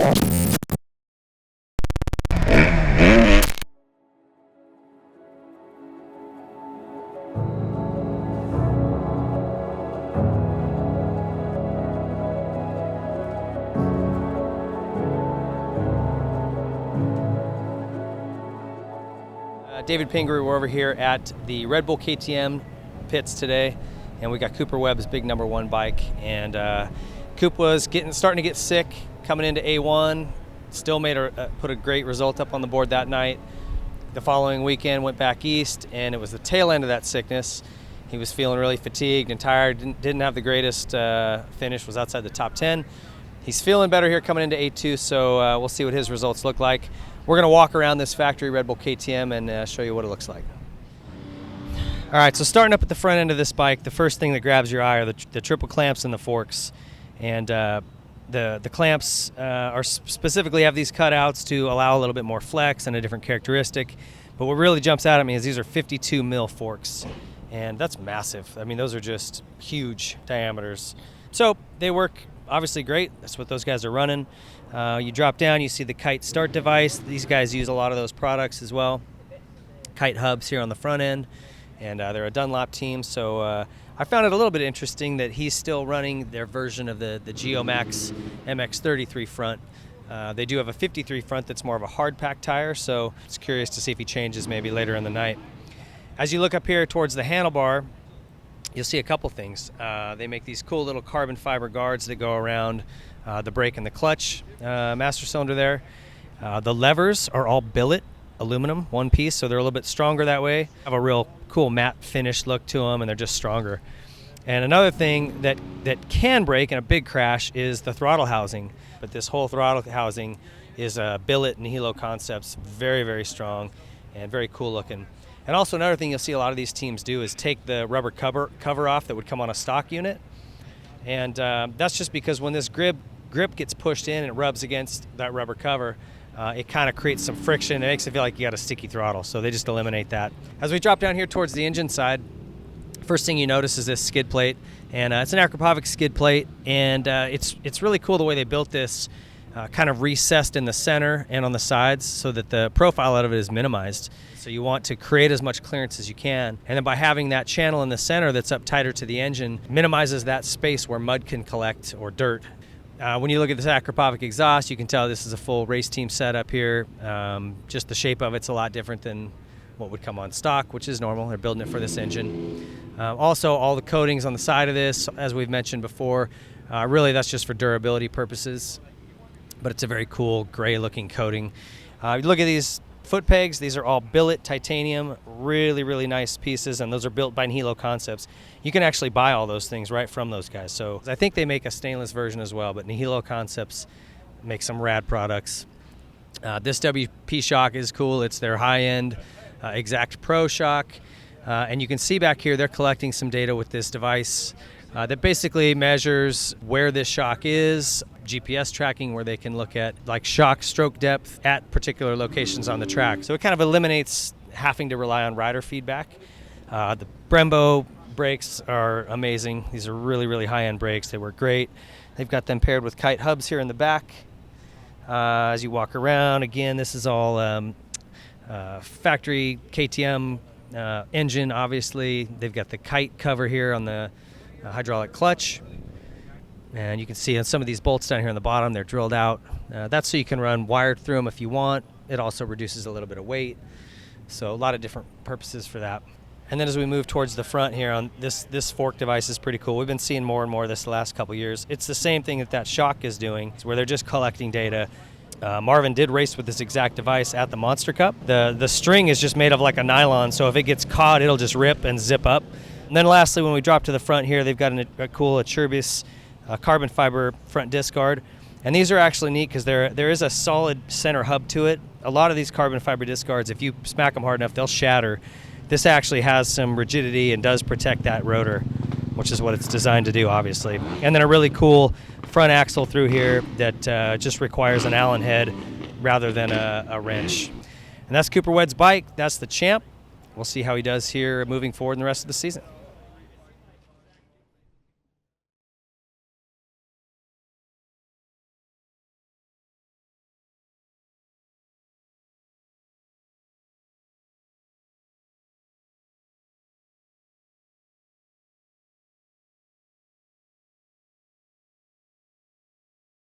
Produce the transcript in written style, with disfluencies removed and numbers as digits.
David Pingree, we're over here at the Red Bull KTM pits today, and we got Cooper Webb's big #1 bike. And Coop was starting to get sick coming into A1. Still put a great result up on the board that night. The following weekend went back east, and it was the tail end of that sickness. He was feeling really fatigued and tired. Didn't have the greatest finish. Was outside the top 10. He's feeling better here coming into A2, so we'll see what his results look like. We're going to walk around this factory Red Bull KTM and show you what it looks like. All right, so starting up at the front end of this bike, the first thing that grabs your eye are the triple clamps and the forks. And the clamps are specifically have these cutouts to allow a little bit more flex and a different characteristic. But what really jumps out at me is these are 52 mil forks, and that's massive. I mean, those are just huge diameters. So they work obviously great. That's what those guys are running. You drop down, you see the Kite start device. These guys use a lot of those products as well. Kite hubs here on the front end, and they're a Dunlop team. So I found it a little bit interesting that he's still running their version of the Geomax MX33 front. They do have a 53 front that's more of a hard pack tire, so it's curious to see if he changes maybe later in the night. As you look up here towards the handlebar, you'll see a couple things. They make these cool little carbon fiber guards that go around the brake and the clutch master cylinder there. The levers are all billet aluminum, one piece, so they're a little bit stronger that way. Have a real cool matte finish look to them, and they're just stronger. And another thing that can break in a big crash is the throttle housing. But this whole throttle housing is a billet Nihilo Concepts, very, very strong and very cool looking. And also another thing you'll see a lot of these teams do is take the rubber cover off that would come on a stock unit. And that's just because when this grip gets pushed in and it rubs against that rubber cover, it kind of creates some friction. It makes it feel like you got a sticky throttle, so they just eliminate that. As we drop down here towards the engine side, first thing you notice is this skid plate, and it's an Akrapovic skid plate, and it's really cool the way they built this, kind of recessed in the center and on the sides so that the profile out of it is minimized. So you want to create as much clearance as you can, and then by having that channel in the center that's up tighter to the engine, minimizes that space where mud can collect or dirt. When you look at this Akrapovic exhaust, you can tell this is a full race team setup here. Just the shape of it's a lot different than what would come on stock, which is normal. They're building it for this engine. Also, all the coatings on the side of this, as we've mentioned before, really that's just for durability purposes, but it's a very cool gray looking coating. You look at these foot pegs, these are all billet titanium, really, really nice pieces, and those are built by Nihilo Concepts. You can actually buy all those things right from those guys. So I think they make a stainless version as well, but Nihilo Concepts makes some rad products. This WP shock is cool. It's their high-end Exact Pro shock. And you can see back here they're collecting some data with this device that basically measures where this shock is, GPS tracking where they can look at like shock stroke depth at particular locations on the track. So it kind of eliminates having to rely on rider feedback. The Brembo brakes are amazing. These are really, really high-end brakes. They work great. They've got them paired with Kite hubs here in the back. As you walk around, again, this is all factory KTM engine, obviously. They've got the Kite cover here on the hydraulic clutch. And you can see on some of these bolts down here on the bottom, they're drilled out. That's so you can run wired through them if you want. It also reduces a little bit of weight. So a lot of different purposes for that. And then as we move towards the front here, on this fork device is pretty cool. We've been seeing more and more this the last couple years. It's the same thing that shock is doing, where they're just collecting data. Marvin did race with this exact device at the Monster Cup. The string is just made of like a nylon, so if it gets caught, it'll just rip and zip up. And then lastly, when we drop to the front here, they've got a cool Acherbis carbon fiber front disc guard. And these are actually neat because there is a solid center hub to it. A lot of these carbon fiber disc guards, if you smack them hard enough, they'll shatter. This actually has some rigidity and does protect that rotor, which is what it's designed to do, obviously. And then a really cool front axle through here that just requires an Allen head rather than a wrench. And that's Cooper Webb's bike. That's the Champ. We'll see how he does here moving forward in the rest of the season.